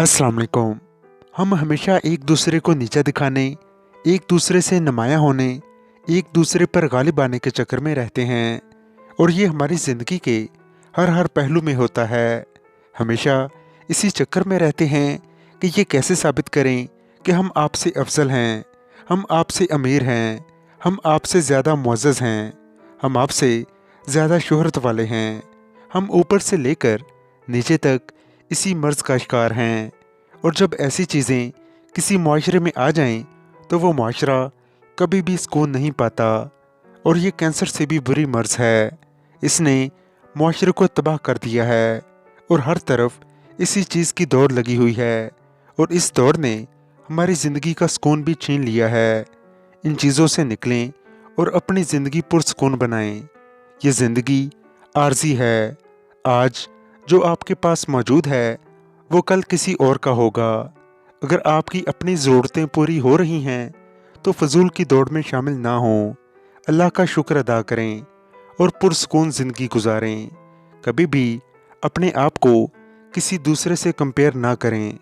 अस्सलाम वालेकुम। हम हमेशा एक दूसरे को नीचा दिखाने, एक दूसरे से नुमायाँ होने, एक दूसरे पर गालिब आने के चक्कर में रहते हैं और ये हमारी ज़िंदगी के हर हर पहलू में होता है। हमेशा इसी चक्कर में रहते हैं कि ये कैसे साबित करें कि हम आपसे अफजल हैं, हम आपसे अमीर हैं, हम आपसे ज़्यादा मुअज़्ज़ज़ हैं, हम आपसे ज़्यादा शोहरत वाले हैं, हम ऊपर से लेकर नीचे तक इसी मर्ज़ का शिकार हैं। और जब ऐसी चीज़ें किसी मुआशरे में आ जाएं तो वो मुआशरा कभी भी सुकून नहीं पाता और ये कैंसर से भी बुरी मर्ज़ है। इसने मुआशरे को तबाह कर दिया है और हर तरफ इसी चीज़ की दौड़ लगी हुई है और इस दौड़ ने हमारी ज़िंदगी का सुकून भी छीन लिया है। इन चीज़ों से निकलें और अपनी ज़िंदगी पुरसुकून बनाएं। ये ज़िंदगी आर्जी है। आज जो आपके पास मौजूद है वो कल किसी और का होगा। अगर आपकी अपनी ज़रूरतें पूरी हो रही हैं तो फजूल की दौड़ में शामिल ना हों। अल्लाह का शुक्र अदा करें और पुरसुकून ज़िंदगी गुजारें। कभी भी अपने आप को किसी दूसरे से कंपेयर ना करें।